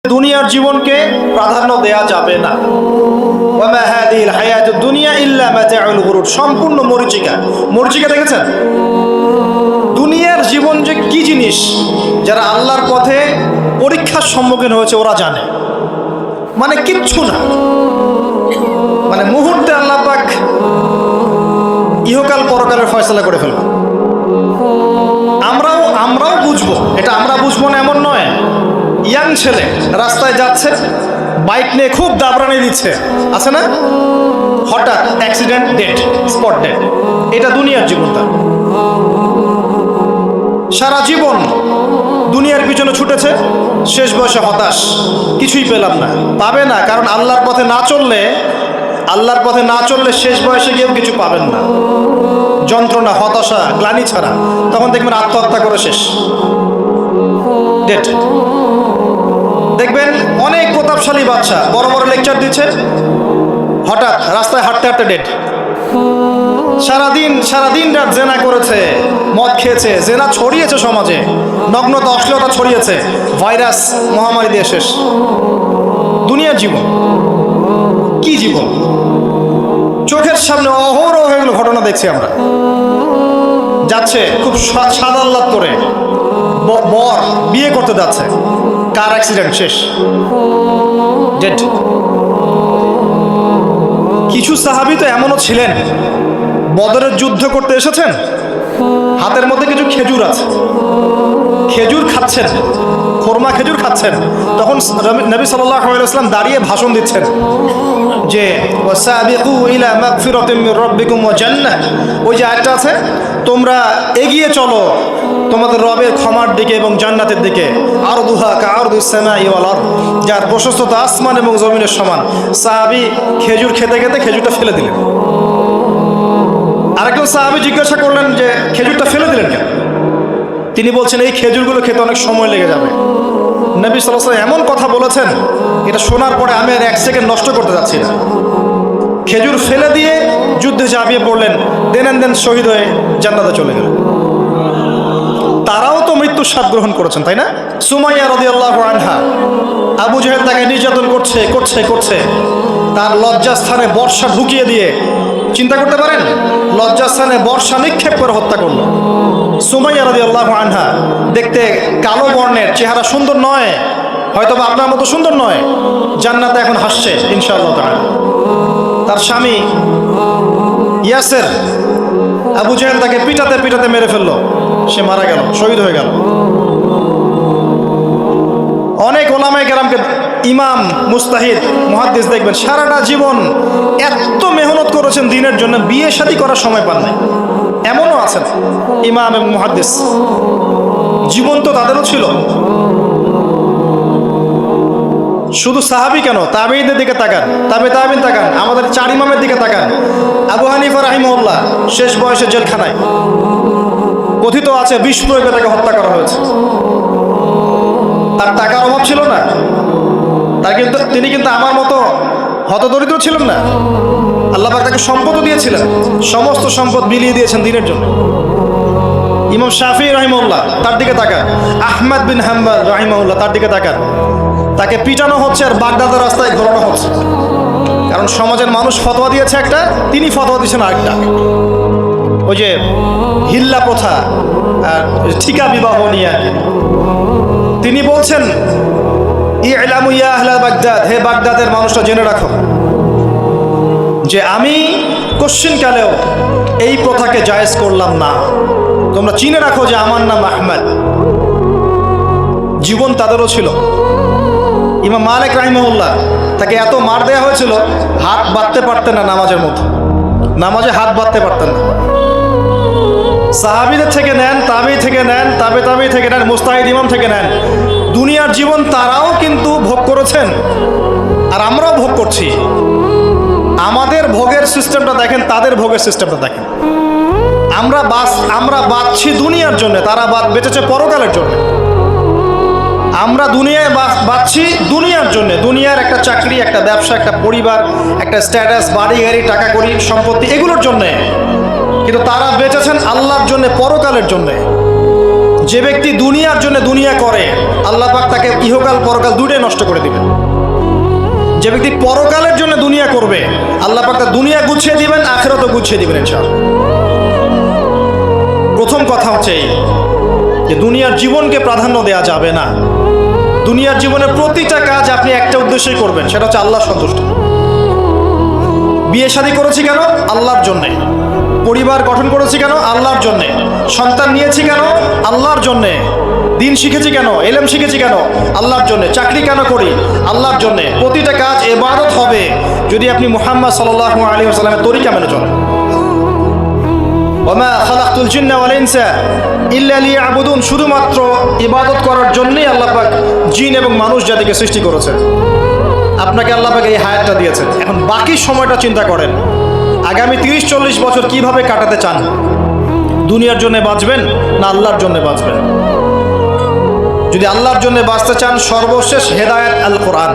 দুনিয়ার জীবনকে প্রাধান্য দেয়া যাবে না। ওয়ামা হাদিহিল হায়াতুদ দুনিয়া ইল্লা মাতাউল গুরুর, সম্পূর্ণ মরীচিকা। মরীচিকা দেখেছেন? দুনিয়ার জীবন যে কি জিনিস, যারা আল্লাহর পথে পরীক্ষার সম্মুখীন হয়েছে ওরা জানে। মানে কিচ্ছু না, মানে মুহূর্তে আল্লাহ পাক ইহকাল পরকালের ফয়সালা করে ফেলবে। আমরাও বুঝবো, এটা আমরা বুঝবো না এমন নয়। ইয়াং ছেলে রাস্তায় যাচ্ছে, বাইক নিয়ে খুব দাবরানি দিচ্ছে, আছে না? হঠাৎ অ্যাক্সিডেন্ট, ডেড, স্পট ডেড। এটা দুনিয়ার জীবনটা। সারা জীবন দুনিয়ার পিছনে ছুটেছে, শেষ বয়সে হতাশ, কিছুই পেলাম না। পাবে না, কারণ আল্লাহর পথে না চললে শেষ বয়সে গিয়েও কিছু পাবেন না। যন্ত্রণা, হতাশা, গ্লানি ছাড়া। তখন দেখবেন আত্মহত্যা করে শেষ, ডেড। দেখবেন অনেক প্রতাপশালী বাচ্চা বড় বড় লেকচার দিচ্ছে, হঠাৎ রাস্তায় হাঁটতে হাঁটতে ডেড। সারাদিন রাত জেনা করেছে, মদ খেয়েছে, জেনা ছড়িয়েছে সমাজে, নগ্নতা, অশ্লীলতা ছড়িয়েছে, ভাইরাস মহামারী দিয়ে শেষ। দুনিয়ার জীবন কি জীবন? চোখের সামনে অহরহ এগুলো ঘটনা দেখছি আমরা। যাচ্ছে খুব সাদাল্লাদ করে, বর বিয়ে করতে যাচ্ছে, কার অ্যাক্সিডেন্ট, শেষ, ডেড। কিছু সাহাবী তো এমনও ছিলেন, বদরের যুদ্ধ করতে এসেছেন, হাতের মধ্যে কিছু খেজুর আছে, খেজুর খাচ্ছেন, খোরমা খেজুর খাচ্ছেন। তখন নবী সাল্লাল্লাহু আলাইহি ওয়াসাল্লাম দাঁড়িয়ে ভাষণ দিচ্ছেন যে ওয়াসাবিকু ইলা মাগফিরাতিন মির রাব্বিকুম ওয়া জান্নাহ। ওই যে আয়াতটা আছে, তোমরা এগিয়ে চলো তোমাদের রবের ক্ষমার দিকে এবং জান্নাতের দিকে। আরদুহা কাআরদিস সামাই ওয়াল আরদ, যার প্রশস্ততা আসমান এবং জমিনের সমান। সাহাবী খেজুর খেতে খেতে খেজুরটা ফেলে দিলেন। আরেকজন সাহাবী জিজ্ঞাসা করলেন যে খেজুরটা ফেলে দিলেন কেন? তিনি বলছেন এই খেজুরগুলো খেতে অনেক সময় লেগে যাবে। নবী সাল্লাল্লাহু আলাইহি ওয়াসাল্লাম এমন কথা বলেছেন, এটা শোনার পরে আমি আর এক সেকেন্ড নষ্ট করতে যাচ্ছি না। খেজুর ফেলে দিয়ে যুদ্ধে ঝাঁপিয়ে পড়লেন, দেন শহীদ হয়ে জান্নাতে চলে গেলেন। তারাও তো মৃত্যুর স্বাদ গ্রহণ করেছেন, তাই না? সুমাইয়া রাদিয়াল্লাহু আনহা, আবু জাহেল তাকে নির্যাতন করছে, তার লজ্জাস্থানে বর্ষা ঢুকিয়ে দিয়ে, চিন্তা করতে পারেন, লজ্জাস্থানে বর্ষা নিক্ষেপ করে হত্যা করলো। সুমাইয়া রাদিয়াল্লাহু আনহা দেখতে কালো বর্ণের, চেহারা সুন্দর নয়, হয়তোবা আপনার মতো সুন্দর নয়, জান্নাতে এখন হাসছে ইনশাআল্লাহ তাআলা। তার স্বামী ইয়াসের, আবু জাহেল তাকে পিটাতে মেরে ফেললো, সে মারা গেল, শহীদ হয়ে গেল। অনেক ওলামায়ে কেরামকে, ইমাম, মুস্তাহিদ, মুহাদ্দিস দেখবেন সারাটা জীবন এত মেহনত করেছেন দ্বীনের জন্য, বিয়ে শাদী করার সময় পান নাই। এমনও আছেন ইমাম এবং মুহাদ্দিস, জীবন তো তাদেরও ছিল। শুধু সাহাবী কেন, তাবেঈদের দিকে তাকান, তাবেঈন তাকান, আমাদের 4 ইমামের দিকে তাকান। আবু হানিফা রাহিমাহুল্লাহ শেষ বয়সে জেলখানায়, কথিত আছে বিষ প্রয়োগে তাকে হত্যা করা হয়েছে। তার টাকার অভাব ছিল না, তিনি কিন্তু আমার মতো হতদরিদ্র ছিলেন না। আল্লাহ পাক তাকে সম্পদও দিয়েছিলেন, সমস্ত সম্পদ বিলিয়ে দিয়েছেন দ্বীনের জন্য। ইমাম শাফিঈ রাহিমাহুল্লাহ, তার দিকে তাকান। আহমদ বিন হাম্বল রাহিমাহুল্লাহ, তার দিকে তাকান। তাকে পিটানো হচ্ছে আর বাগদাদের রাস্তায় ঘোরানো হচ্ছে, কারণ সমাজের মানুষ ফতোয়া দিয়েছে একটা, তিনি ফতোয়া দিয়েছেন আরেকটা। ওই যে হিল্লা প্রথা আর ঠিকা বিবাহ নিয়ে তিনি বলছেন, ইলামু ইয়া আহলা বাগদাদ, হে বাগদাদের মানুষরা জেনে রাখো যে আমি কশ্চিনকালেও এই প্রথাকে জায়েজ করলাম না। তোমরা চিনে রাখো যে আমার নাম আহমদ। জীবন তাদেরও ছিল। ইমাম মালিক রাহিমাহুল্লাহ, তাকে এত মার দেওয়া হয়েছিল, হাত বাঁধতে পারতেন না নামাজের মতো, নামাজে হাত বাঁধতে পারতেন না। সাহাবীদের থেকে নেন, তাবেঈ থেকে নেন, তাবেঈ থেকে নেন, মুস্তাহিদ ইমাম থেকে নেন, দুনিয়ার জীবন তারাও কিন্তু ভোগ করেছেন, আর আমরাও ভোগ করছি। আমাদের ভোগের সিস্টেমটা দেখেন, তাদের ভোগের সিস্টেমটা দেখেন। আমরা বাঁচছি দুনিয়ার জন্য, তারা বেঁচেছে পরকালের জন্য। আমরা দুনিয়ায় বাঁচছি দুনিয়ার জন্য, দুনিয়ার একটা চাকরি, একটা ব্যবসা, একটা পরিবার, একটা স্ট্যাটাস, বাড়ি গাড়ি, টাকা কড়ি, সম্পত্তি, এগুলোর জন্যে। কিন্তু তারা বেঁচেছেন আল্লাহর জন্য, পরকালের জন্যে। যে ব্যক্তি দুনিয়ার জন্য দুনিয়া করে, আল্লাহ পাক তাকে ইহকাল পরকাল দুটোই নষ্ট করে দিবেন। যে ব্যক্তি পরকালের জন্য দুনিয়া করবে, আল্লাহ পাক তার দুনিয়া গুছিয়ে দিবেন, আখিরাতও গুছিয়ে দিবেন ইনশাআল্লাহ। প্রথম কথা হচ্ছে এই যে দুনিয়ার জীবনকে প্রাধান্য দেওয়া যাবে না। দুনিয়ার জীবনের প্রতিটা কাজ আপনি একটা উদ্দেশ্যেই করবেন, সেটা হচ্ছে আল্লাহর সন্তুষ্টি। বিয়ে শাদী করেছি কেন? আল্লাহর জন্যে। পরিবার গঠন করেছি কেন? আল্লাহর জন্যে। সন্তান নিয়েছি কেন? আল্লাহর জন্যে। দিন শিখেছি কেন? ইলম শিখেছি কেন? আল্লাহর জন্যে। চাকরি কেন করি? আল্লাহর জন্যে। প্রতিটা কাজ ইবাদত হবে যদি আপনি মুহাম্মদ সাল্লাল্লাহু আলাইহি ওয়াসাল্লামের তরিকা মেনে চলেন। ওয়া মা খালাকতুল জিন্না ওয়াল ইনসা ইল্লা লিয়াবুদুন, শুধুমাত্র ইবাদত করার জন্যই আল্লাহ পাক জিন এবং মানুষ জাতিকে সৃষ্টি করেছেন। আপনাকে আল্লাহ পাক এই হায়াতটা দিয়েছেন। এখন বাকি সময়টা চিন্তা করেন, আগামী 30-40 বছর কিভাবে কাটাতে চান? দুনিয়ার জন্য বাঁচবেন না আল্লাহর জন্য বাঁচবেন? যদি আল্লাহর জন্য বাঁচতে চান, সর্বশেষ হেদায়েত আল কোরআন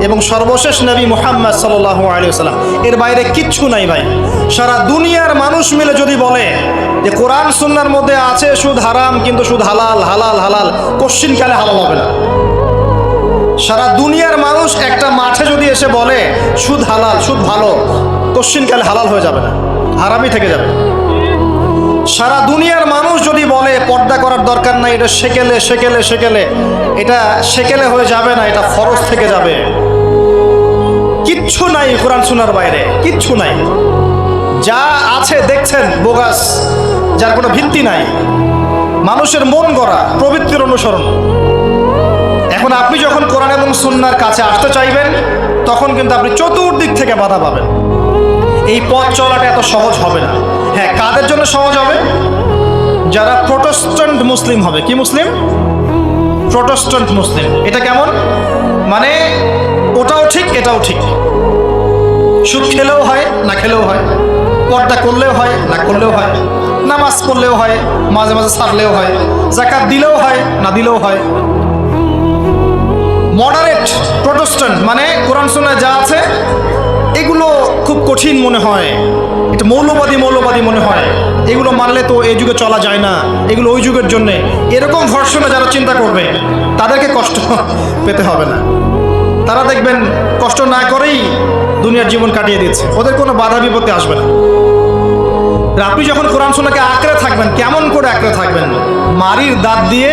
এবং সর্বশেষ নবী মুহাম্মদ সাল্লাল্লাহু আলাইহি ওয়াসাল্লাম, এর বাইরে কিচ্ছু নাই ভাই। সারা দুনিয়ার মানুষ মিলে যদি বলে যে কোরআন সুন্নাহর মধ্যে আছে সুদ হারাম, কিন্তু সুদ হালাল, হালাল হালাল, কোশ্চিনকালে হালাল হবে না। সারা দুনিয়ার মানুষ একটা মাঠে যদি এসে বলে সুদ হালাল, সুদ ভালো, কোশ্চিনকালে হালাল হয়ে যাবে না, হারামই থেকে যাবে। সারা দুনিয়ার মানুষ যদি বলে পর্দা করার দরকার নাই, এটা সেকেলে সেকেলে সেকেলে, এটা সেকেলে হয়ে যাবে না, এটা ফরজ থেকে যাবে। কিচ্ছু নাই কোরআন সুন্নাহর বাইরে, কিচ্ছু নাই। যা আছে দেখছেন বোগাস, যার কোনো ভিত্তি নাই, মানুষের মন গড়া প্রবৃত্তির অনুসরণ। এখন আপনি যখন কোরআন এবং সুন্নাহর কাছে আসতে চাইবেন, তখন কিন্তু আপনি চতুর্দিক থেকে বাধা পাবেন। এই পথ চলাটা এত সহজ হবে না। হ্যাঁ, কাদের জন্য সহজ হবে? যারা প্রোটেস্ট্যান্ট মুসলিম হবে। কি মুসলিম? প্রোটেস্ট্যান্ট মুসলিম। এটা কেমন? মানে ওটাও ঠিক এটাও ঠিক, সুদ খেলেও হয় না খেলেও হয়, পর্দা করলেও হয় না করলেও হয়, নামাজ পড়লেও হয়, মাঝে মাঝে ছাড়লেও হয়, যাকাত দিলেও হয় না দিলেও হয়। মডারেট প্রোটেস্ট্যান্ট মানে কোরআন সুন্নাহয় যা আছে এগুলো খুব কঠিন মনে হয়, এটা মৌলবাদী মৌলবাদী মনে হয়, এগুলো মানলে তো এই যুগে চলা যায় না, এগুলো ওই যুগের জন্যে, এরকম ভর্সনে যারা চিন্তা করবে তাদেরকে কষ্ট পেতে হবে না। তারা দেখবেন কষ্ট না করেই দুনিয়ার জীবন কাটিয়ে দিচ্ছে, ওদের কোনো বাধা বিপত্তি আসবে না। আপনি যখন কোরআন সুন্নাহকে আঁকড়ে থাকবেন, কেমন করে আঁকড়ে থাকবেন? মারির দাঁত দিয়ে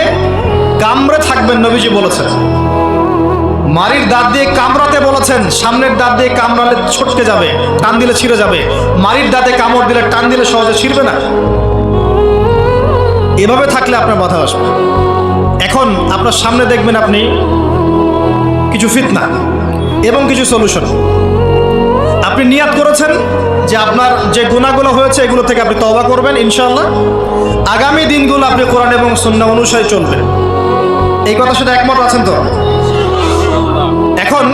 কামড়ে থাকবেন, নবীজি বলেছেন। মারির দাঁত দিয়ে কামড়াতে বলেছেন, সামনের দাঁত দিয়ে কামড়ালে ছটকে যাবে, টান দিলে ছিঁড়ে যাবে। মারির দাঁতে কামড় দিলে, টান দিলে সহজে ছিঁড়বে না। এভাবে থাকলে আপনার বাধা আসবে। এখন আপনার সামনে দেখবেন আপনি কিছু ফিতনা এবং কিছু সলিউশন। আপনি নিয়াত করেছেন যে আপনার যে গুনাহগুলো হয়েছে এগুলো থেকে আপনি তওবা করবেন ইনশাআল্লাহ। আগামী দিনগুলো আপনি কোরআন এবং সুন্নাহ অনুসারে চলবেন। এই কথার সাথে একমত আছেন তো? এখন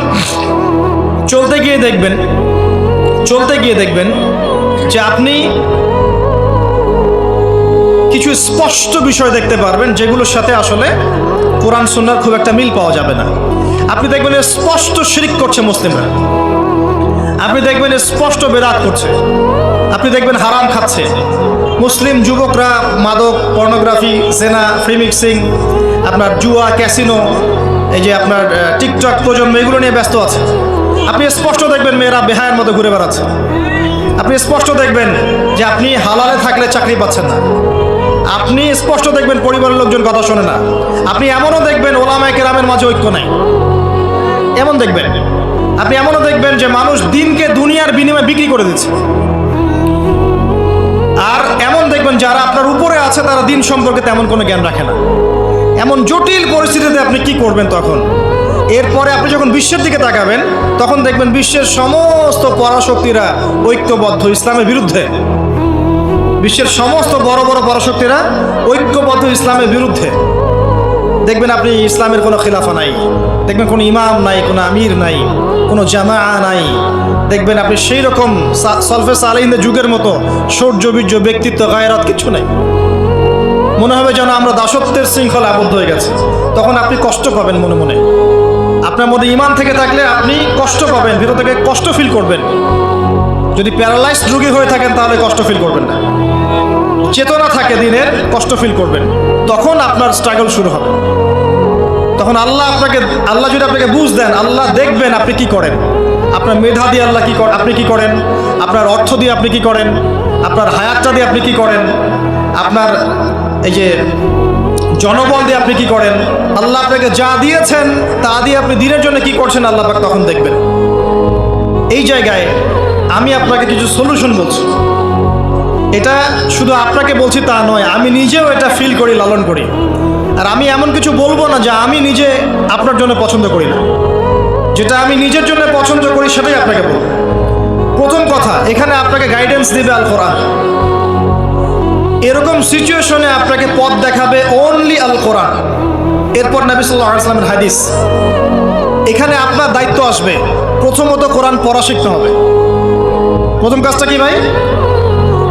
চলতে গিয়ে দেখবেন যে আপনি কিছু স্পষ্ট বিষয় দেখতে পারবেন যেগুলোর সাথে আসলে কোরআন সুন্নাহর খুব একটা মিল পাওয়া যাবে না। আপনি দেখবেন স্পষ্ট শিরক করছে মুসলিমরা, আপনি দেখবেন স্পষ্ট বেদাত করছে, আপনি দেখবেন হারাম খাচ্ছে। মুসলিম যুবকরা মাদক, পর্নোগ্রাফি, জেনা, ফ্রি মিক্সিং, আপনার জুয়া, ক্যাসিনো, এই যে আপনার টিকটক প্রজন্ম, এগুলো নিয়ে ব্যস্ত আছে। আপনি স্পষ্ট দেখবেন মেয়েরা বেহায়ের মতো ঘুরে বেড়াচ্ছে। আপনি স্পষ্ট দেখবেন যে আপনি হালালে থাকলে চাকরি পাচ্ছেন না। আপনি স্পষ্ট দেখবেন পরিবারের লোকজন কথা শোনে না। আপনি এমনও দেখবেন ওলামায়ে কেরামের মাঝে ঐক্য নাই, এমন দেখবেন। আপনি এমনও দেখবেন যে মানুষ দিনকে দুনিয়ার বিনিময়ে বিক্রি করে দিচ্ছে। আর এমন দেখবেন যারা আপনার উপরে আছে তারা দিন সম্পর্কে তেমন কোনো জ্ঞান রাখে না। এমন জটিল পরিস্থিতিতে আপনি কি করবেন তখন? এরপরে আপনি যখন বিশ্বের দিকে তাকাবেন তখন দেখবেন বিশ্বের সমস্ত পরাশক্তিরা ঐক্যবদ্ধ ইসলামের বিরুদ্ধে। বিশ্বের সমস্ত বড় বড় পরাশক্তিরা ঐক্যবদ্ধ ইসলামের বিরুদ্ধে। দেখবেন আপনি ইসলামের কোনো খিলাফা নাই, দেখবেন কোনো ইমাম নাই, কোনো আমির নাই, কোনো জামা নাই। দেখবেন আপনি সেই রকম সলফে সালেহিনদের যুগের মতো শৌর্য বীর্য, ব্যক্তিত্ব, গায়রাত কিছু নাই। মনে হবে যেন আমরা দাসত্বের শৃঙ্খলা আবদ্ধ হয়ে গেছে। তখন আপনি কষ্ট পাবেন মনে মনে। আপনার মধ্যে ঈমান থেকে থাকলে আপনি কষ্ট পাবেন, ভিতর থেকে কষ্ট ফিল করবেন। যদি প্যারালাইজড রোগী হয়ে থাকেন তাহলে কষ্ট ফিল করবেন না। চেতনা থাকে দিনের, কষ্ট ফিল করবেন, তখন আপনার স্ট্রাগল শুরু হবে। তখন আল্লাহ যদি আপনাকে বুঝ দেন, আল্লাহ দেখবেন আপনি কি করেন। আপনার মেধা দিয়ে আল্লাহ আপনি কি করেন, আপনার অর্থ দিয়ে আপনি কি করেন, আপনার হায়াতটা দিয়ে আপনি কি করেন, আপনার এই যে জনবল দিয়ে আপনি কি করেন, আল্লাহ আপনাকে যা দিয়েছেন তা দিয়ে আপনি দিনের জন্য কি করছেন, আল্লাহ পাক তখন দেখবেন। এই জায়গায় আমি আপনাকে কিছু সলিউশন বলছি। এটা শুধু আপনাকে বলছি তা নয়, আমি নিজেও এটা ফিল করি, লালন করি। আর আমি এমন কিছু বলবো না যা আমি নিজে আপনার জন্য পছন্দ করি না। যেটা আমি নিজের জন্য পছন্দ করি সেটাই আপনাকে বলবো। প্রথম কথা, এখানে আপনাকে গাইডেন্স দিবে আল কোরআন। এরকম সিচুয়েশনে আপনাকে পথ দেখাবে অনলি আল কোরআন, এরপর নবী সাল্লাল্লাহু আলাইহি ওয়াসাল্লামের হাদিস। এখানে আপনার দায়িত্ব আসবে প্রথমত কোরআন পড়া শিখতে হবে। প্রথম কাজটা কি ভাই?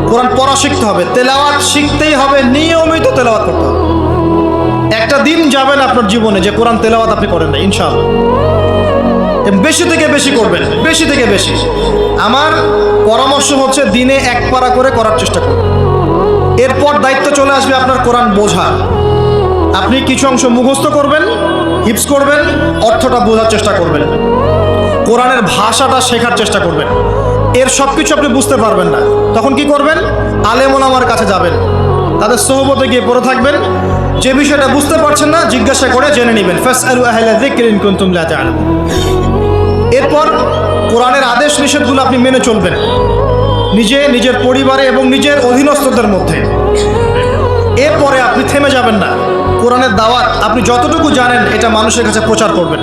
কোরআন পড়া শিখতে হবে, তেলাওয়াত শিখতেই হবে, নিয়মিত তেলাওয়াত করতে হবে। একটা দিন যাবেন আপনার জীবনে যে কোরআন তেলাওয়াত আপনি করেন না, ইনশাআল্লাহ। বেশি থেকে বেশি করবেন, বেশি থেকে বেশি। আমার পরামর্শ হচ্ছে দিনে এক পারা করে করার চেষ্টা করুন। এরপর দায়িত্ব চলে আসবে আপনার কোরআন বোঝা। আপনি কিছু অংশ মুখস্থ করবেন, হিফজ করবেন, অর্থটা বোঝার চেষ্টা করবেন, কোরআনের ভাষাটা শেখার চেষ্টা করবেন। এর সব কিছু আপনি বুঝতে পারবেন না, তখন কি করবেন? আলেম ওলামার কাছে যাবেন, তাদের সোহবতে গিয়ে পড়ে থাকবেন। যে বিষয়টা বুঝতে পারছেন না জিজ্ঞাসা করে জেনে নেবেন। ফাসআলু আহলা যিকরি ইন কুনতুম লা তা'লামুন। এরপর কোরআনের আদেশ নিষেধগুলো আপনি মেনে চলবেন, নিজের পরিবারে এবং নিজের অধীনস্থদের মধ্যে। এরপরে আপনি থেমে যাবেন না। কোরআনের দাওয়াত আপনি যতটুকু জানেন এটা মানুষের কাছে প্রচার করবেন।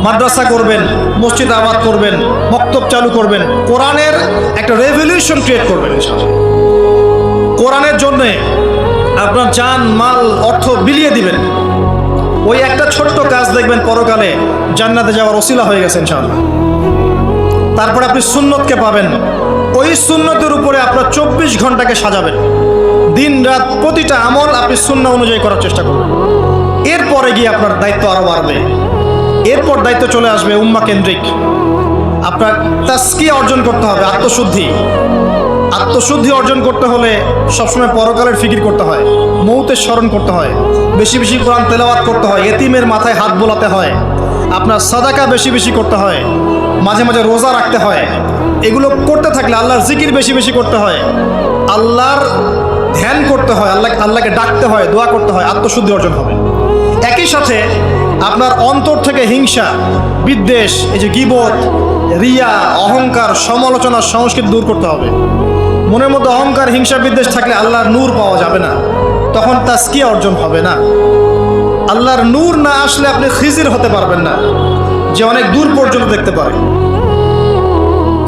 মাদ্রাসা করবেন, মসজিদ আবাদ করবেন, মক্তব চালু করবেন, কোরআনের একটা রেভলিউশন ক্রিয়েট করবেন। কোরআনের জন্যে আপনার জান মাল অর্থ বিলিয়ে দিবেন। ওই একটা ছোট্ট কাজ দেখবেন পরকালে জান্নাতে যাওয়ার ওসিলা হয়ে গেছে ইনশাআল্লাহ। তারপরে আপনি সুন্নতকে পাবেন, ওই সুন্নতের উপরে আপনার 24 ঘন্টাকে সাজাবেন। দিন রাত প্রতিটা আমল আপনি সুন্নাহ অনুযায়ী করার চেষ্টা করবেন। এরপরে গিয়ে আপনার দায়িত্ব আরও বাড়বে। এরপর দায়িত্ব চলে আসবে উম্মাহ কেন্দ্রিক। আপনার তাসকিয়া অর্জন করতে হবে, আত্মশুদ্ধি। আত্মশুদ্ধি অর্জন করতে হলে সবসময় পরকালের ফিকির করতে হয়, মৌতের স্মরণ করতে হয়, বেশি বেশি কোরআন তেলাওয়াত করতে হয়, এতিমের মাথায় হাত বোলাতে হয়, আপনার সাদাকা বেশি বেশি করতে হয়, মাঝে মাঝে রোজা রাখতে হয়। এগুলো করতে থাকলে আল্লাহর জিকির বেশি বেশি করতে হয়, আল্লাহর ধ্যান করতে হয়, আল্লাহকে ডাকতে হয়, দোয়া করতে হয়, আত্মশুদ্ধি অর্জন হবে। একই সাথে আপনার অন্তর থেকে হিংসা, বিদ্বেষ, এই যে গীবত, রিয়া, অহংকার, সমালোচনা, সংস্কৃতি দূর করতে হবে। মনের মধ্যে অহংকার, হিংসা, বিদ্বেষ থাকলে আল্লাহর নূর পাওয়া যাবে না, তখন তাসকিয়া অর্জন হবে না। আল্লাহর নূর না আসলে আপনি খিজির হতে পারবেন না, যে অনেক দূর পর্যন্ত দেখতে পারে।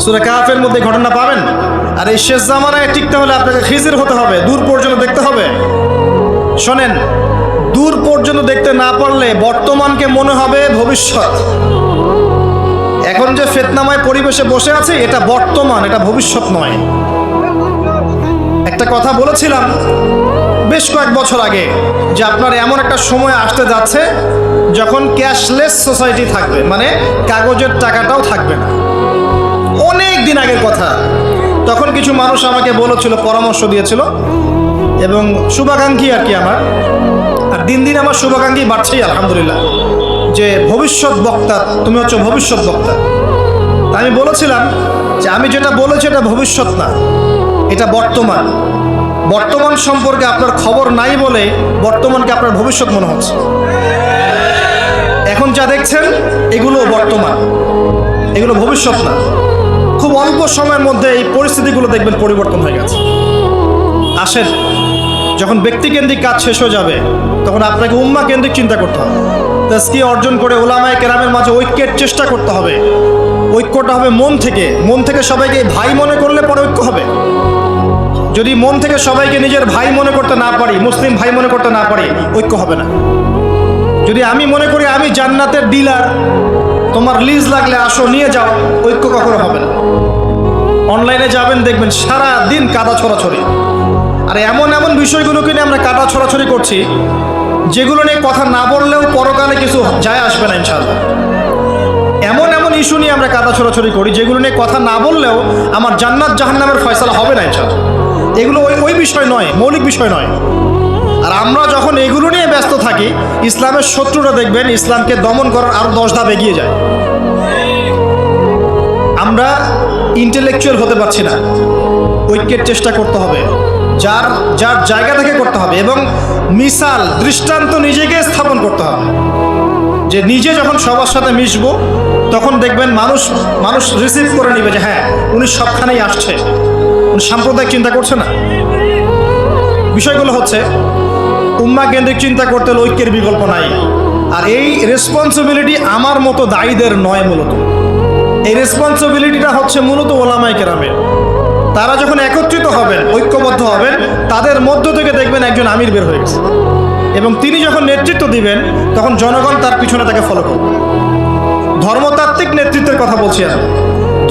সূরা কাহফের মধ্যে ঘটনা পাবেন। আর এই শেষ জামানায় টিকতে হলে আপনাকে খিজির হতে হবে, দূর পর্যন্ত দেখতে হবে। শোনেন, দূর পর্যন্ত দেখতে না পারলে বর্তমানকে মনে হবে ভবিষ্যৎ। এখন যে ফিতনাময় পরিবেশে বসে আছে এটা বর্তমান, এটা ভবিষ্যৎ নয়। একটা কথা বলেছিলাম বেশ কয়েক বছর আগে যে আপনার এমন একটা সময় আসতে যাচ্ছে যখন ক্যাশলেস সোসাইটি থাকবে, মানে কাগজের টাকাটাও থাকবে না। অনেক দিন আগের কথা। তখন কিছু মানুষ আমাকে বলেছিল, পরামর্শ দিয়েছিল এবং শুভাকাঙ্ক্ষী আর কি আমার। আর দিন দিন আমার শুভাকাঙ্ক্ষী বাড়ছেই আলহামদুলিল্লাহ, যে ভবিষ্যৎ বক্তা, তুমি হচ্ছে ভবিষ্যৎ বক্তা। আমি বলেছিলাম যে আমি যেটা বলেছি এটা ভবিষ্যৎ না, এটা বর্তমান। বর্তমান সম্পর্কে আপনার খবর নাই বলে বর্তমানকে আপনার ভবিষ্যৎ মনে হচ্ছে। এখন যা দেখছেন এগুলো বর্তমান, এগুলো ভবিষ্যৎ না। খুব অল্প সময়ের মধ্যে এই পরিস্থিতিগুলো দেখবেন পরিবর্তন হয়ে গেছে। আসেন, যখন ব্যক্তিকেন্দ্রিক কাজ শেষ হয়ে যাবে তখন আপনাকে উম্মাহ কেন্দ্রিক চিন্তা করতে হবে। তাসকিয়া অর্জন করে উলামায়ে কেরামের মাঝে ঐক্যের চেষ্টা করতে হবে। ঐক্যটা হবে মন থেকে। মন থেকে সবাইকে ভাই মনে করলে পরে ঐক্য হবে। যদি মন থেকে সবাইকে নিজের ভাই মনে করতে না পারি, মুসলিম ভাই মনে করতে না পারি, ঐক্য হবে না। যদি আমি মনে করি আমি জান্নাতের ডিলার, তোমার লিজ লাগলে আসো নিয়ে যাও, ঐক্য কখনো হবে না। অনলাইনে যাবেন দেখবেন সারা দিন কাদা ছড়াছড়ি। আর এমন এমন বিষয়গুলোকে নিয়ে আমরা কাদা ছড়াছড়ি করছি যেগুলো নিয়ে কথা না বললেও পরকালে কিছু যায় আসবে না ইনশাআল্লাহ। এমন এমন ইস্যু নিয়ে আমরা কাদা ছোড়াছড়ি করি, যেগুলো নিয়ে কথা না বললেও আমার জান্নাত জাহান্নামের ফয়সালা হবে না ইনশাআল্লাহ। এগুলো ওই বিষয় নয়, মৌলিক বিষয় নয়। আর আমরা যখন এগুলো নিয়ে ব্যস্ত থাকি, ইসলামের শত্রুরা দেখবেন ইসলামকে দমন করার আরও 10 ধাপ এগিয়ে যায়। আমরা ইন্টেলেকচুয়াল হতে পারছি না, ঐক্যের চেষ্টা করতে হবে, যার যার জায়গা থেকে করতে হবে, এবং মিসাল দৃষ্টান্ত নিজেকে স্থাপন করতে হবে যে নিজে যখন সবার সাথে মিশবো তখন দেখবেন মানুষ রিসিভ করে নিবে যে হ্যাঁ উনি সবখানেই আসছে, উনি সাম্প্রদায়িক চিন্তা করছে না। বিষয়গুলো হচ্ছে উম্মা কেন্দ্রিক চিন্তা করতে হলে ঐক্যের বিকল্প নাই। আর এই রেসপন্সিবিলিটি আমার মতো দায়ীদের নয়, মূলত এই রেসপন্সিবিলিটিটা হচ্ছে মূলত ওলামায়ে কেরামের। তারা যখন একত্রিত হবেন, ঐক্যবদ্ধ হবেন, তাদের মধ্য থেকে দেখবেন একজন আমির বের হয়ে গেছে, এবং তিনি যখন নেতৃত্ব দিবেন তখন জনগণ তার পিছনে তাকে ফলো করবে। ধর্মতাত্ত্বিক নেতৃত্বের কথা বলছি আমি।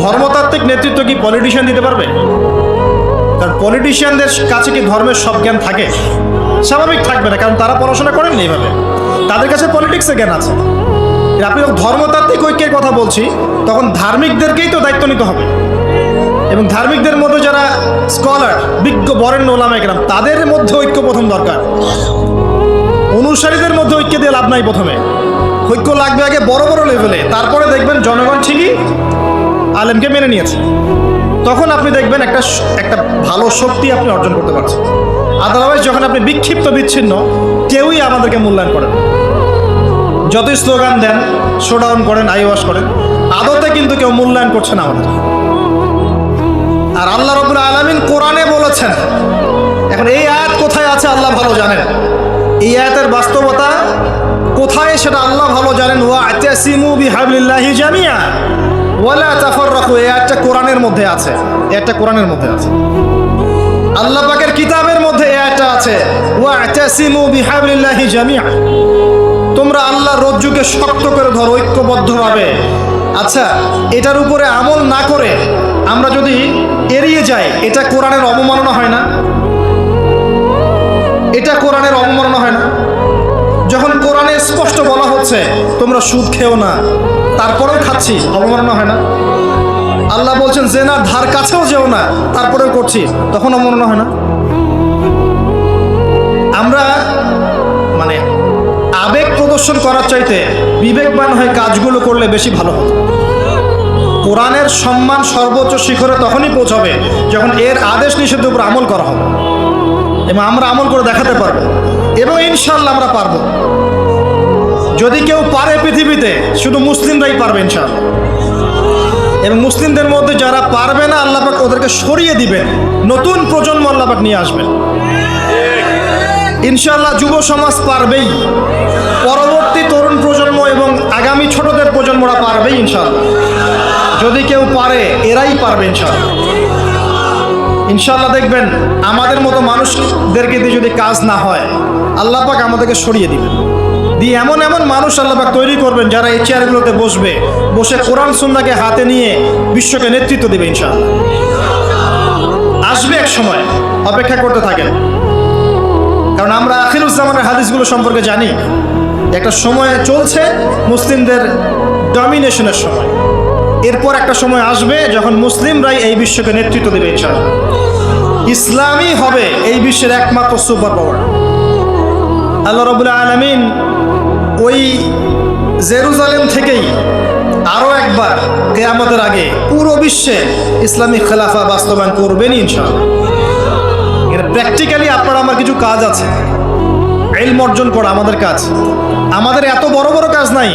ধর্মতাত্ত্বিক নেতৃত্ব কি পলিটিশিয়ান দিতে পারবে? কারণ পলিটিশিয়ানদের কাছে কি ধর্মের সব জ্ঞান থাকে? স্বাভাবিক থাকবে না, কারণ তারা পড়াশোনা করেননি এইভাবে, তাদের কাছে পলিটিক্সের জ্ঞান আছে। আপনি যখন ধর্মতাত্ত্বিক ঐক্যের কথা বলছি তখন ধার্মিকদেরকেই তো দায়িত্ব নিতে হবে, এবং ধার্মিকদের মধ্যে যারা স্কলার, বিজ্ঞ বরেণ্য ওলামায়ে কেরাম, তাদের মধ্যে ঐক্য প্রথম দরকার। অনুসারীদের মধ্যে ঐক্য দিয়ে লাভ নাই। প্রথমে ঐক্য লাগবে আগে বড় বড় লেভেলে, তারপরে দেখবেন জনগণ ঠিকই আলেমকে মেনে নিয়েছে, তখন আপনি দেখবেন একটা ভালো শক্তি আপনি অর্জন করতে পারছেন। আদারওয়াইজ যখন আপনি বিক্ষিপ্ত বিচ্ছিন্ন, কেউই আমাদেরকে মূল্যায়ন করেন, যতই স্লোগান দেন, শোডাউন করেন, আইওয়াশ করেন, আদতে কিন্তু কেউ মূল্যায়ন করছে না আমাদের। আর আল্লাহ রাব্বুল আলামিন কোরআনে বলেছেন, এখন এই আয়াত কোথায় আছে আল্লাহ ভালো জানেন, এই আয়াতের বাস্তবতা কোথায় সেটা আল্লাহ ভালো জানেন। ওয়া'তাসিমু বিহাবলিল্লাহি জামিআ ওয়ালা তাফাররাকু, এই আয়াতটা কোরআনের মধ্যে আছে, এটা কোরআনের মধ্যে আছে, আল্লাহ পাকের কিতাবের মধ্যে এই আয়াতটা আছে, ওয়া'তাসিমু বিহাবলিল্লাহি জামিআ, তোমরা আল্লাহর রজ্জুকে শক্ত করে ধরো ঐক্যবদ্ধভাবে। আচ্ছা, এটার উপরে আমল না করে আমরা যদি এড়িয়ে যাই, এটা কোরআনের অবমাননা হয় না? এটা কোরআনের অবমাননা হয় না? যখন কোরআনে স্পষ্ট বলা হচ্ছে তোমরা সুদ খেও না, তারপরেও খাচ্ছি, অবমাননা হয় না? আল্লাহ বলছেন জেনার ধার কাছেও যেও না, তারপরেও করছি, তখন অবমাননা হয় না? আমরা মানে আবেগ প্রদর্শন করার চাইতে বিবেকবান হয়ে কাজগুলো করলে বেশি ভালো হতো। কোরআনের সম্মান সর্বোচ্চ শিখরে তখনই পৌঁছাবে যখন এর আদেশ নিষেধের উপর আমল করা হবে, এবং আমরা আমল করে দেখাতে পারবো, এবং ইনশাআল্লাহ আমরা পারবো। যদি কেউ পারে পৃথিবীতে, শুধু মুসলিমরাই পারবে ইনশাআল্লাহ। এবং মুসলিমদের মধ্যে যারা পারবে না, আল্লাহ পাক ওদেরকে সরিয়ে দিবেন, নতুন প্রজন্ম আল্লাহ পাক নিয়ে আসবেন ইনশাআল্লাহ। যুব সমাজ পারবেই, পরবর্তী তরুণ প্রজন্ম এবং আগামী ছোটদের প্রজন্মরা পারবেই ইনশাআল্লাহ। যদি কেউ পারে, এরাই পারবে ইনশাআল্লাহ। ইনশাআল্লাহ দেখবেন আমাদের মতো মানুষদেরকে দিয়ে যদি কাজ না হয়, আল্লাহ পাক আমাদেরকে সরিয়ে দিবেন, দিয়ে এমন এমন মানুষ আল্লাহ পাক তৈরি করবেন যারা এই চেয়ারগুলোতে বসে কোরআন সুন্নাহকে হাতে নিয়ে বিশ্বকে নেতৃত্ব দেবে ইনশাআল্লাহ। আসবে এক সময়, অপেক্ষা করতে থাকেন, কারণ আমরা আখিরুজ্জামানের হাদিসগুলো সম্পর্কে জানি। একটা সময় চলছে মুসলিমদের ডমিনেশনের সময়, এরপর একটা সময় আসবে যখন মুসলিমরাই এই বিশ্বকে নেতৃত্ব দেবে ইনশাআল্লাহ। ইসলামই হবে এই বিশ্বের একমাত্র সুপার পাওয়ার। আল্লাহ রাব্বুল আলামিন ওই জেরুজালেম থেকেই আরও একবার কিয়ামতের আগে পুরো বিশ্বে ইসলামিক খেলাফা বাস্তবায়ন করবেন ইনশাআল্লাহ। এটা প্র্যাকটিক্যালি আপনার আমার কিছু কাজ আছে, ইলম অর্জন করা আমাদের কাজ। আমাদের এত বড় বড় কাজ নাই,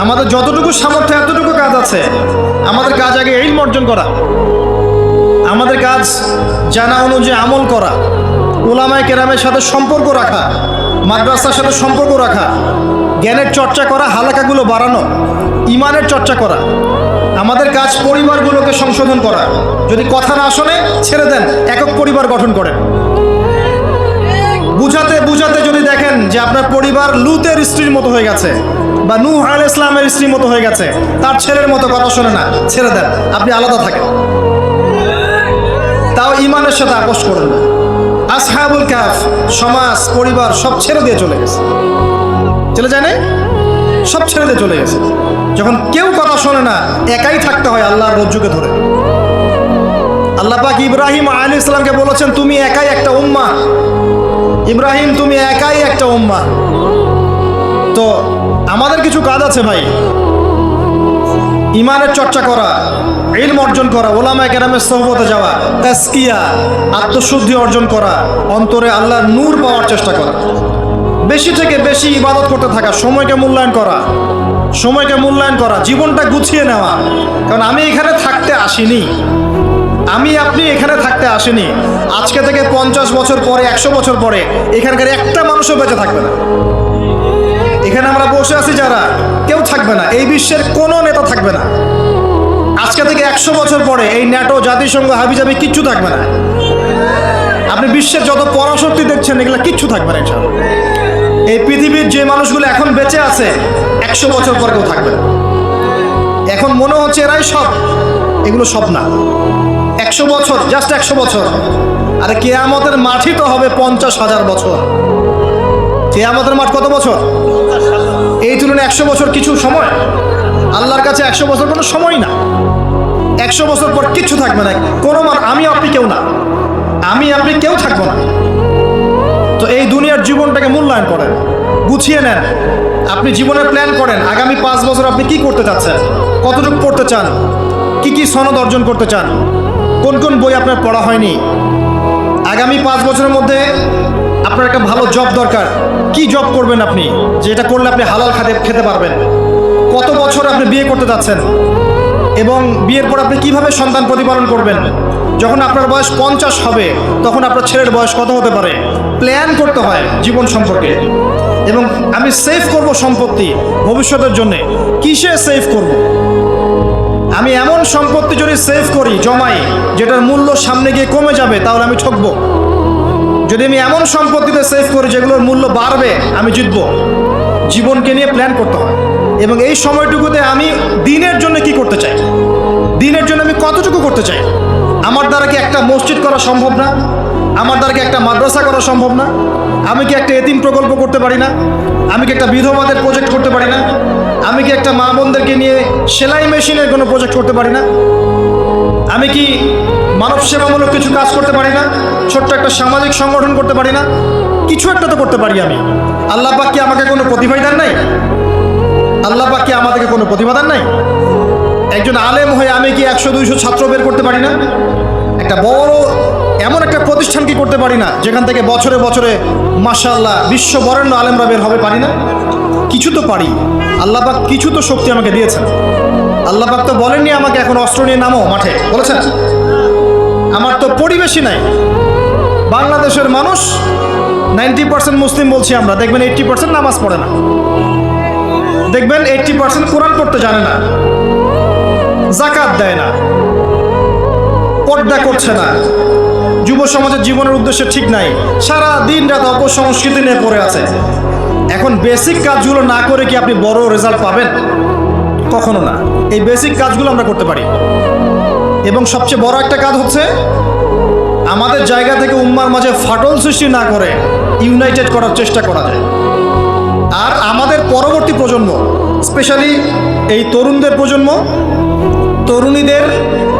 আমাদের যতটুকু সামর্থ্য এতটুকু কাজ আছে। আমাদের কাজ আগে ইলম অর্জন করা, আমাদের কাজ জানা অনুযায়ী আমল করা, উলামায়ে কেরামের সাথে সম্পর্ক রাখা, মাদ্রাসার সাথে সম্পর্ক রাখা, জ্ঞানের চর্চা করা, হালাকাগুলো বাড়ানো, ইমানের চর্চা করা। আমাদের কাজ পরিবারগুলোকে সংশোধন করা। যদি কথা না শোনে ছেড়ে দেন, একক পরিবার গঠন করেন। বুঝাতে বুঝাতে যদি দেখেন যে আপনার পরিবার লুতের স্ত্রীর মতো হয়ে গেছে, বা নূহ আলাইহিস সালামের স্ত্রীর মতো হয়ে গেছে, তার ছেলের মতো কথা শোনে না, ছেড়ে দেন, আপনি আলাদা থাকেন। তাও ইমানের সাথে আপোষ করেন না। আসহাবুল কাহফ সমাজ পরিবার সব ছেড়ে দিয়ে চলে গেছে, চলে যায় না? সব ছেড়ে দিয়ে চলে গেছে। যখন কেউ কথা শোনে না, একাই থাকতে হয় আল্লাহর রজ্জুকে ধরে। আল্লাহ পাক ইব্রাহিম আলাইহিস সালামকে বলেছেন, তুমি একাই একটা উম্মাহ, ইব্রাহিম তুমি একাই একটা উম্মাহ। তো আমাদের কিছু কাজ আছে ভাই, ইমানের চর্চা করা, ইলম অর্জন করা, ওলামায়ে কেরামের সোহবতে যাওয়া, তাজকিয়া, আত্মশুদ্ধি অর্জন করা, অন্তরে আল্লাহর নূর পাওয়ার চেষ্টা করা, বেশি থেকে বেশি ইবাদত করতে থাকা, সময়কে মূল্যায়ন করা, সময়কে মূল্যায়ন করা, জীবনটা গুছিয়ে নেওয়া। কারণ আমি এখানে থাকতে আসিনি, আমি আপনি এখানে থাকতে আসিনি। আজকে থেকে 50 বছর পরে, 100 বছর পরে এখানকার একটা মানুষও বেঁচে থাকবে না। এখানে আমরা বসে আছি যারা, কেউ থাকবে না, এই বিশ্বের কোনো নেতা থাকবে না। আজকে থেকে 100 বছর পরে এই ন্যাটো, জাতিসংঘ, হাবিজাবি কিচ্ছু থাকবে না। আপনি বিশ্বের যত পরাশক্তি দেখছেন এগুলো কিচ্ছু থাকবে না ইনশাআল্লাহ। এই পৃথিবীর যে মানুষগুলো এখন বেঁচে আছে 100 বছর পর কেউ থাকবে না। এখন মনে হচ্ছে এরাই সব, এগুলো সব না। 100 বছর, জাস্ট 100 বছর। আরে কিয়ামতের মাঠই তো হবে 50,000 বছর। কিয়ামতের মাঠ কত বছর? এই তুলনায় 100 বছর কিছু সময়? আল্লাহর কাছে 100 বছর কোনো সময় না। 100 বছর পর কিচ্ছু থাকবে না, কোনো আমি আপনি কেউ না, আমি আপনি কেউ থাকবো না। তো এই দুনিয়ার জীবনটাকে মূল্যায়ন করেন, গুছিয়ে নেন। আপনি জীবনের প্ল্যান করেন, আগামী 5 বছর আপনি কি করতে চাচ্ছেন, কতটুকু পড়তে চান, কি কি সনদ অর্জন করতে চান, কোন কোন বই আপনার পড়া হয়নি। আগামী 5 বছরের মধ্যে আপনার একটা ভালো জব দরকার, কি জব করবেন আপনি, যেটা করলে আপনি হালাল খেতে পারবেন। কত বছর আপনি বিয়ে করতে যাচ্ছেন এবং বিয়ের পর আপনি কিভাবে সন্তান প্রতিপালন করবেন। যখন আপনার বয়স 50 হবে তখন আপনার ছেলের বয়স কত হতে পারে, প্ল্যান করতে হয় জীবন সম্পর্কে। এবং আমি সেভ করব সম্পত্তি ভবিষ্যতের জন্যে, কিসে সেভ করব? আমি এমন সম্পত্তি যদি সেভ করি, জমাই, যেটার মূল্য সামনে গিয়ে কমে যাবে, তাহলে আমি ঠকবো। যদি আমি এমন সম্পত্তিতে সেভ করি যেগুলোর মূল্য বাড়বে, আমি জিতবো। জীবনকে নিয়ে প্ল্যান করতে হয়। এবং এই সময়টুকুতে আমি দিনের জন্য কি করতে চাই, দিনের জন্য আমি কতটুকু করতে চাই। আমার দ্বারা কি একটা মসজিদ করা সম্ভব না? আমার দ্বারা কি একটা মাদ্রাসা করা সম্ভব না? আমি কি একটা এতিম প্রকল্প করতে পারি না? আমি কি একটা বিধবাদের প্রজেক্ট করতে পারি না? আমি কি একটা মা বোনদেরকে নিয়ে সেলাই মেশিনের কোনো প্রজেক্ট করতে পারি না? আমি কি মানব সেবামূলক কিছু কাজ করতে পারি না? ছোট্ট একটা সামাজিক সংগঠন করতে পারি না? কিছু একটা তো করতে পারি আমি। আল্লাহ পাক কি আমাকে কোনো প্রতিভা দেন নাই? আল্লাহ পাক কি আমাদেরকে কোনো প্রতিভা দেন নাই? একজন আলেম হয়ে আমি কি 100-200 ছাত্র বের করতে পারি না? একটা বড় এমন একটা প্রতিষ্ঠান কি করতে পারি না যেখান থেকে বছরে বছরে মাশাআল্লাহ বিশ্ব বরেণ্য আলেমরা বের হবে? পারি না? কিছু তো পারি। আল্লাহ পাক কিছু তো শক্তি আমাকে দিয়েছেন। আল্লাহ পাক তো বলেননি আমাকে এখন অস্ত্র নিয়ে নামো মাঠে, বলেছেন? আমার তো পরিবেশই নাই। বাংলাদেশের মানুষ 90% মুসলিম বলছি আমরা, দেখবেন 80% নামাজ পড়ে না, দেখবেন 80% কোরআন পড়তে জানে না, যাকাত দেয় না, পর্দা করছে না, যুব সমাজের জীবনের উদ্দেশ্য ঠিক নাই, সারা দিন রাত অপসংস্কৃতি নিয়ে পড়ে আছে। এখন বেসিক কাজগুলো না করে কি আপনি বড় রেজাল্ট পাবেন? কখনো না। এই বেসিক কাজগুলো আমরা করতে পারি। এবং সবচেয়ে বড় একটা কাজ হচ্ছে আমাদের জায়গা থেকে উম্মার মাঝে ফাটল সৃষ্টি না করে ইউনাইটেড করার চেষ্টা করা যায়। আর আমাদের পরবর্তী প্রজন্ম, স্পেশালি এই তরুণদের প্রজন্ম, তরুণীদের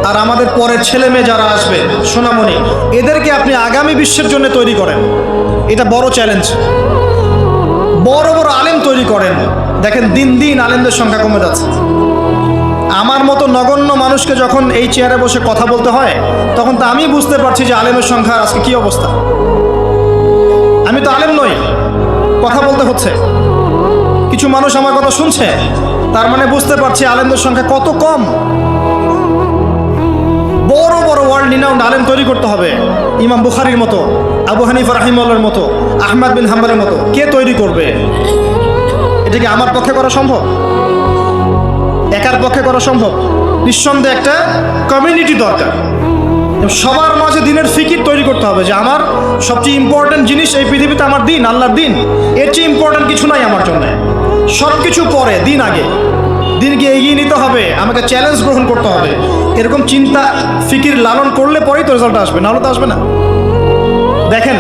আর আমাদের পরের ছেলে মেয়ে যারা আসবে, সোনামণি, এদেরকে আপনি আগামী বিশ্বের জন্য তৈরি করেন। এটা বড় চ্যালেঞ্জ। বড় বড় আলেম তৈরি করেন। দেখেন দিন দিন আলেমদের সংখ্যা কমে যাচ্ছে। আমার মতো নগণ্য মানুষকে যখন এই চেয়ারে বসে কথা বলতে হয়, তখন তো আমি বুঝতে পারছি যে আলেমের সংখ্যা আজকে কি অবস্থা। আমি তো আলেম নই, কথা বলতে হচ্ছে। কিছু মানুষ আমার কথা শুনছে, তার মানে বুঝতে পারছি আলেমদের সংখ্যা কত কম। বড় বড় ওয়ার্ল্ড রিনাউন্ড আলেম তৈরি করতে হবে। ইমাম বুখারীর মতো, আবু হানিফা রাহিমাহুল্লাহর মতো, আহমদ বিন হাম্বলের মতো কে তৈরি করবে? এটা কি আমার পক্ষে করা সম্ভব? একার পক্ষে করা সম্ভব? নিঃসন্দেহে একটা কমিউনিটি দরকার। সবার মাঝে দিনের ফিকির তৈরি করতে হবে যে আমার সবচেয়ে ইম্পর্টেন্ট জিনিস এই পৃথিবীতে আমার দিন, আল্লাহর দিন। এর চেয়ে ইম্পর্টেন্ট কিছু নাই আমার জন্য। সব কিছু পরে, দিন আগে। দিনকে এগিয়ে নিতে হবে, আমাকে চ্যালেঞ্জ গ্রহণ করতে হবে। এরকম চিন্তা ফিকির লালন করলে পরেই তো রেজাল্ট আসবে, নাহলে তো আসবে না। দেখেন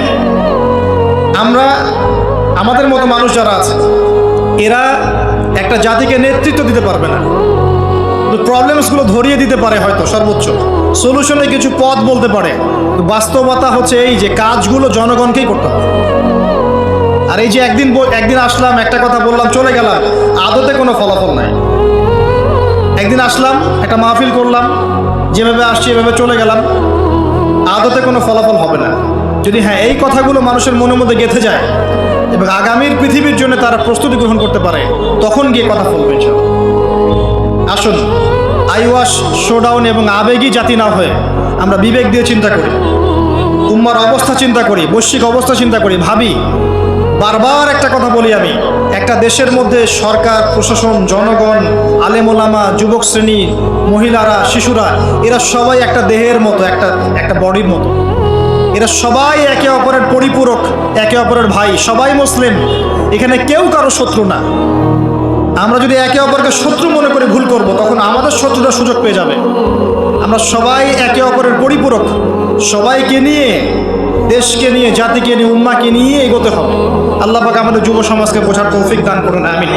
আমাদের মতো মানুষ যারা আছে, এরা একটা জাতিকে নেতৃত্ব দিতে পারবে না। প্রবলেমসগুলো ধরিয়ে দিতে পারে হয়তো সর্বোচ্চ, সলিউশনে কিছু পথ বলতে পারে, বাস্তবতা হচ্ছে এই যে কাজগুলো জনগণকেই করতে হবে। আর এই যে একদিন আসলাম, একটা কথা বললাম, চলে গেলাম, আদতে কোনো ফলাফল নাই। একদিন আসলাম, একটা মাহফিল করলাম, যেভাবে আসছি এভাবে চলে গেলাম, আদতে কোনো ফলাফল হবে না। যদি হ্যাঁ এই কথাগুলো মানুষের মনের মধ্যে গেঁথে যায় এবং আগামীর পৃথিবীর জন্য তারা প্রস্তুতি গ্রহণ করতে পারে, তখন গিয়ে কথা বলবে। আসুন আইওয়াশ, শোডাউন এবং আবেগী জাতি না হয়ে আমরা বিবেক দিয়ে চিন্তা করি, উম্মার অবস্থা চিন্তা করি, বৈশ্বিক অবস্থা চিন্তা করি, ভাবি। বারবার একটা কথা বলি আমি, একটা দেশের মধ্যে সরকার, প্রশাসন, জনগণ, আলেম ওলামা, যুবক শ্রেণী, মহিলারা, শিশুরা, এরা সবাই একটা দেহের মতো, একটা বডির মতো। এরা সবাই একে অপরের পরিপূরক, একে অপরের ভাই, সবাই মুসলিম। এখানে কেউ কারো শত্রু না। আমরা যদি একে অপরকে শত্রু মনে করে ভুল করব, তখন আমাদের শত্রুরা সুযোগ পেয়ে যাবে। আমরা সবাই একে অপরের পরিপূরক, সবাইকে নিয়ে, দেশকে নিয়ে, জাতিকে নিয়ে, উম্মাকে নিয়ে এগোতে হবে। আল্লাহ পাক আমাদের যুব সমাজকে বোঝার তৌফিক দান করুন, আমিন।